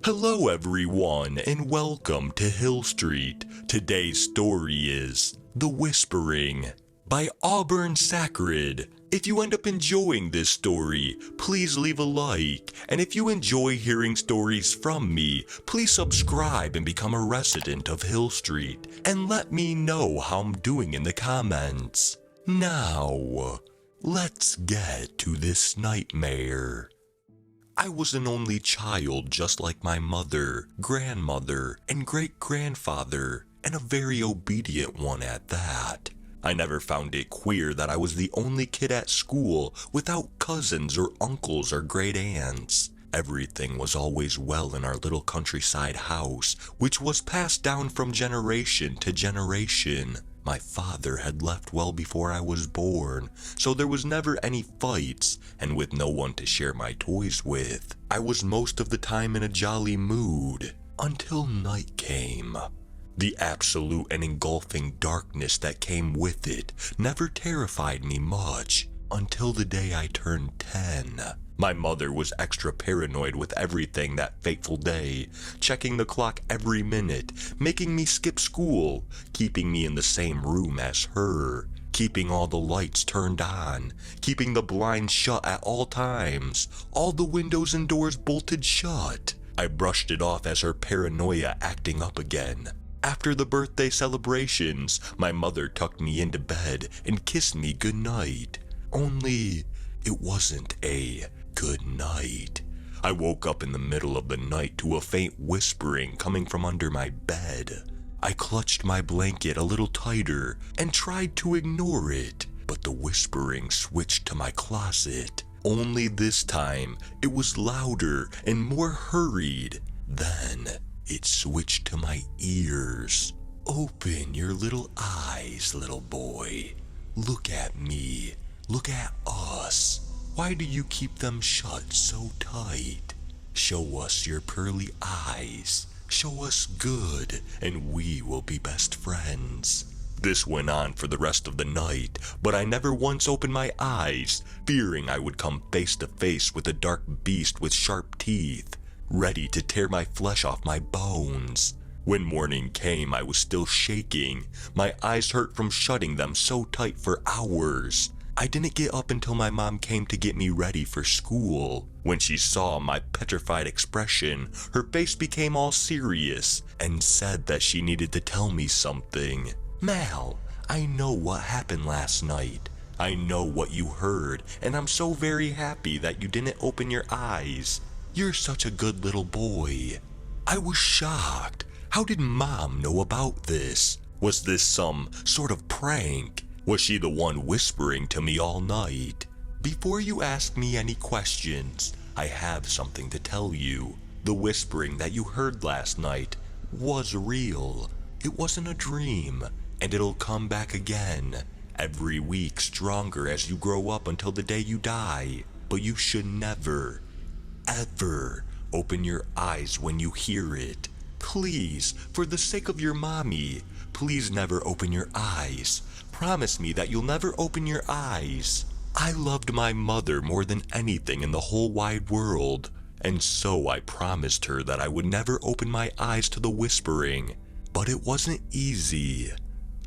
Hello everyone and welcome to Hill Street. Today's story is The Whispering by Auburn Sacred. If you end up enjoying this story, please leave a like, and if you enjoy hearing stories from me, please subscribe and become a resident of Hill Street, and let me know how I'm doing in the comments. Now, let's get to this nightmare. I was an only child just like my mother, grandmother, and great-grandfather, and a very obedient one at that. I never found it queer that I was the only kid at school without cousins or uncles or great aunts. Everything was always well in our little countryside house, which was passed down from generation to generation. My father had left well before I was born, so there was never any fights, and with no one to share my toys with, I was most of the time in a jolly mood, until night came. The absolute and engulfing darkness that came with it never terrified me much, until the day I turned 10. My mother was extra paranoid with everything that fateful day, checking the clock every minute, making me skip school, keeping me in the same room as her, keeping all the lights turned on, keeping the blinds shut at all times, all the windows and doors bolted shut. I brushed it off as her paranoia acting up again. After the birthday celebrations, my mother tucked me into bed and kissed me goodnight. Only, it wasn't a good night. I woke up in the middle of the night to a faint whispering coming from under my bed. I clutched my blanket a little tighter and tried to ignore it, but the whispering switched to my closet. Only this time, it was louder and more hurried. Then, it switched to my ears. Open your little eyes, little boy. Look at me. Look at us. Why do you keep them shut so tight? Show us your pearly eyes. Show us good, and we will be best friends. This went on for the rest of the night, but I never once opened my eyes, fearing I would come face to face with a dark beast with sharp teeth, ready to tear my flesh off my bones. When morning came, I was still shaking. My eyes hurt from shutting them so tight for hours. I didn't get up until my mom came to get me ready for school. When she saw my petrified expression, her face became all serious and said that she needed to tell me something. Mal, I know what happened last night. I know what you heard, and I'm so very happy that you didn't open your eyes. You're such a good little boy. I was shocked. How did Mom know about this? Was this some sort of prank? Was she the one whispering to me all night? Before you ask me any questions, I have something to tell you. The whispering that you heard last night was real. It wasn't a dream, and it'll come back again. Every week stronger as you grow up until the day you die. But you should never, ever open your eyes when you hear it. Please, for the sake of your mommy, please never open your eyes. Promise me that you'll never open your eyes. I loved my mother more than anything in the whole wide world, and so I promised her that I would never open my eyes to the whispering. But it wasn't easy.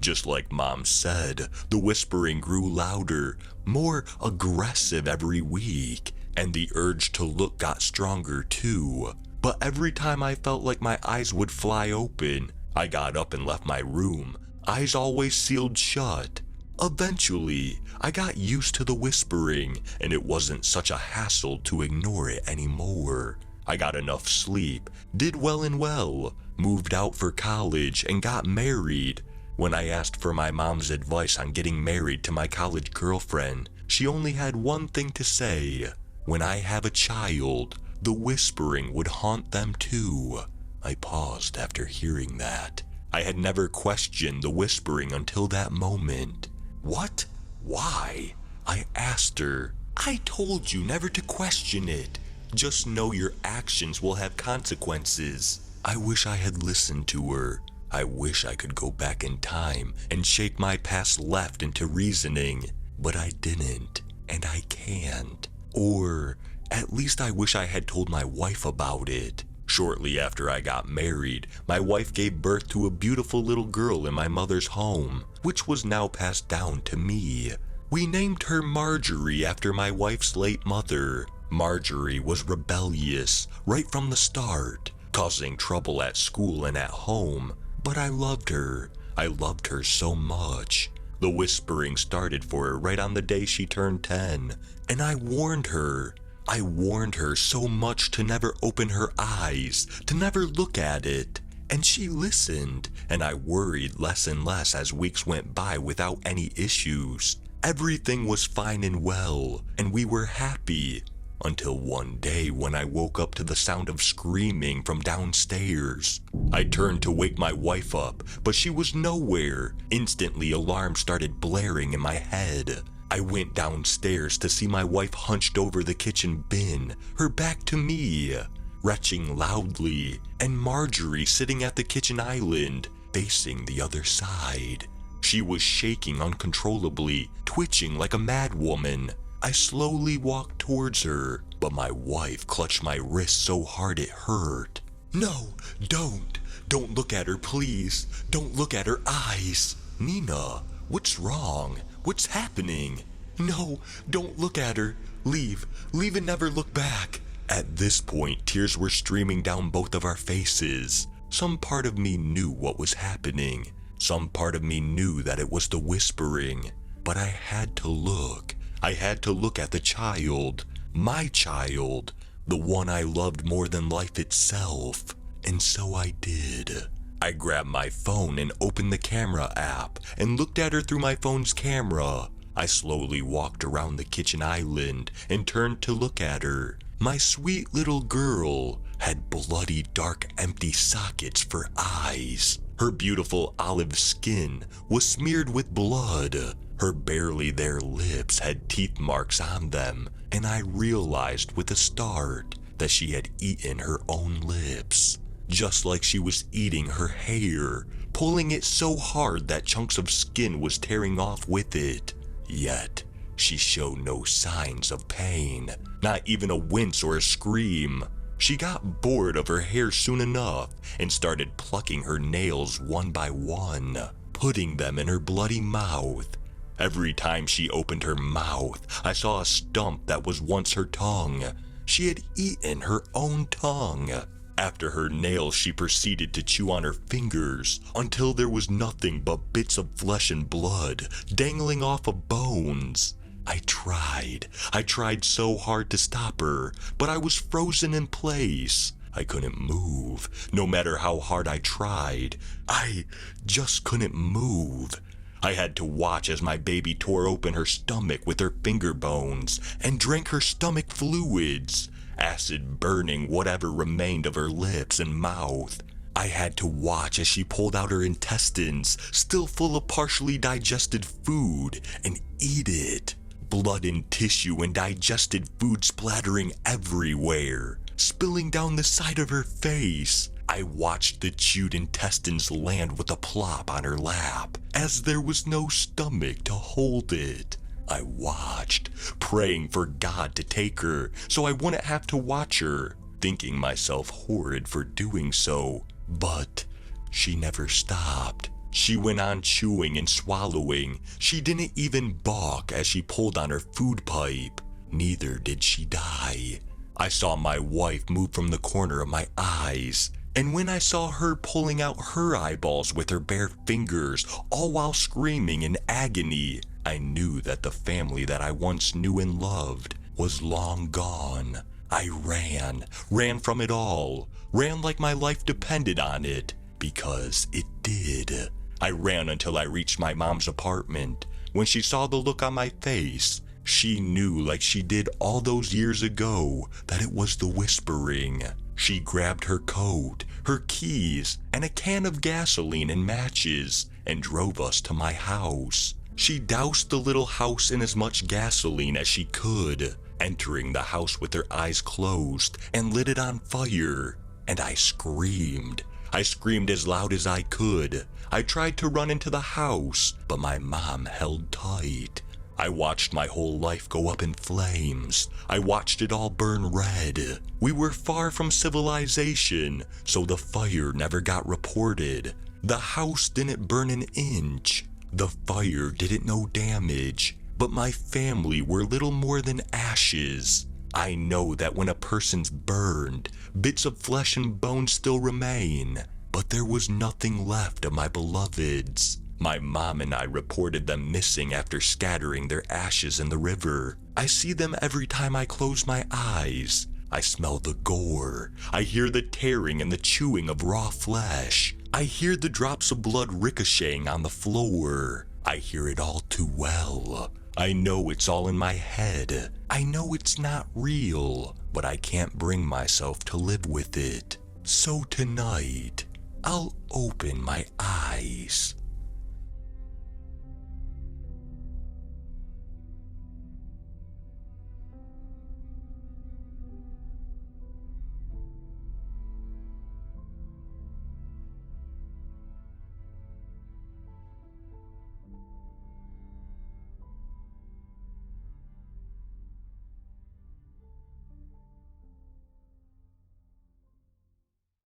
Just like Mom said, the whispering grew louder, more aggressive every week, and the urge to look got stronger too. But every time I felt like my eyes would fly open, I got up and left my room, eyes always sealed shut. Eventually, I got used to the whispering, and it wasn't such a hassle to ignore it anymore. I got enough sleep, did well and well, moved out for college, and got married. When I asked for my mom's advice on getting married to my college girlfriend, she only had one thing to say. When I have a child, the whispering would haunt them too. I paused after hearing that. I had never questioned the whispering until that moment. What? Why? I asked her. I told you never to question it. Just know your actions will have consequences. I wish I had listened to her. I wish I could go back in time and shake my past left into reasoning, but I didn't, and I can't. Or, at least I wish I had told my wife about it. Shortly after I got married, my wife gave birth to a beautiful little girl in my mother's home, which was now passed down to me. We named her Marjorie after my wife's late mother. Marjorie was rebellious right from the start, causing trouble at school and at home, but I loved her. I loved her so much. The whispering started for her right on the day she turned 10, and I warned her. I warned her so much to never open her eyes, to never look at it. And she listened, and I worried less and less as weeks went by without any issues. Everything was fine and well, and we were happy. Until one day when I woke up to the sound of screaming from downstairs. I turned to wake my wife up, but she was nowhere. Instantly, alarms started blaring in my head. I went downstairs to see my wife hunched over the kitchen bin, her back to me, retching loudly, and Marjorie sitting at the kitchen island, facing the other side. She was shaking uncontrollably, twitching like a mad woman. I slowly walked towards her, but my wife clutched my wrist so hard it hurt. "No, don't look at her, please. Don't look at her eyes. Nina, what's wrong? What's happening? No, don't look at her. Leave and never look back." At this point, tears were streaming down both of our faces. Some part of me knew what was happening. Some part of me knew that it was the whispering. But I had to look. I had to look at the child. My child. The one I loved more than life itself. And so I did. I grabbed my phone and opened the camera app and looked at her through my phone's camera. I slowly walked around the kitchen island and turned to look at her. My sweet little girl had bloody, dark, empty sockets for eyes. Her beautiful olive skin was smeared with blood. Her barely there lips had teeth marks on them, and I realized with a start that she had eaten her own lips. Just like she was eating her hair, pulling it so hard that chunks of skin was tearing off with it. Yet, she showed no signs of pain, not even a wince or a scream. She got bored of her hair soon enough and started plucking her nails one by one, putting them in her bloody mouth. Every time she opened her mouth, I saw a stump that was once her tongue. She had eaten her own tongue. After her nails, she proceeded to chew on her fingers until there was nothing but bits of flesh and blood dangling off of bones. I tried so hard to stop her, but I was frozen in place. I couldn't move, no matter how hard I tried. I just couldn't move. I had to watch as my baby tore open her stomach with her finger bones and drank her stomach fluids, acid burning whatever remained of her lips and mouth. I had to watch as she pulled out her intestines, still full of partially digested food, and eat it. Blood and tissue and digested food splattering everywhere, spilling down the side of her face. I watched the chewed intestines land with a plop on her lap, as there was no stomach to hold it. I watched, praying for God to take her so I wouldn't have to watch her, thinking myself horrid for doing so. But she never stopped. She went on chewing and swallowing. She didn't even balk as she pulled on her food pipe. Neither did she die. I saw my wife move from the corner of my eyes, and when I saw her pulling out her eyeballs with her bare fingers, all while screaming in agony, I knew that the family that I once knew and loved was long gone. I ran from it all, ran like my life depended on it, because it did. I ran until I reached my mom's apartment. When she saw the look on my face, she knew, like she did all those years ago, that it was the whispering. She grabbed her coat, her keys, and a can of gasoline and matches, and drove us to my house. She doused the little house in as much gasoline as she could, entering the house with her eyes closed, and lit it on fire. And I screamed. I screamed as loud as I could. I tried to run into the house, but my mom held tight. I watched my whole life go up in flames. I watched it all burn red. We were far from civilization, so the fire never got reported. The house didn't burn an inch. The fire didn't know damage, but my family were little more than ashes. I know that when a person's burned, bits of flesh and bone still remain, but there was nothing left of my beloveds. My mom and I reported them missing after scattering their ashes in the river. I see them every time I close my eyes. I smell the gore. I hear the tearing and the chewing of raw flesh. I hear the drops of blood ricocheting on the floor. I hear it all too well. I know it's all in my head. I know it's not real, but I can't bring myself to live with it. So tonight, I'll open my eyes.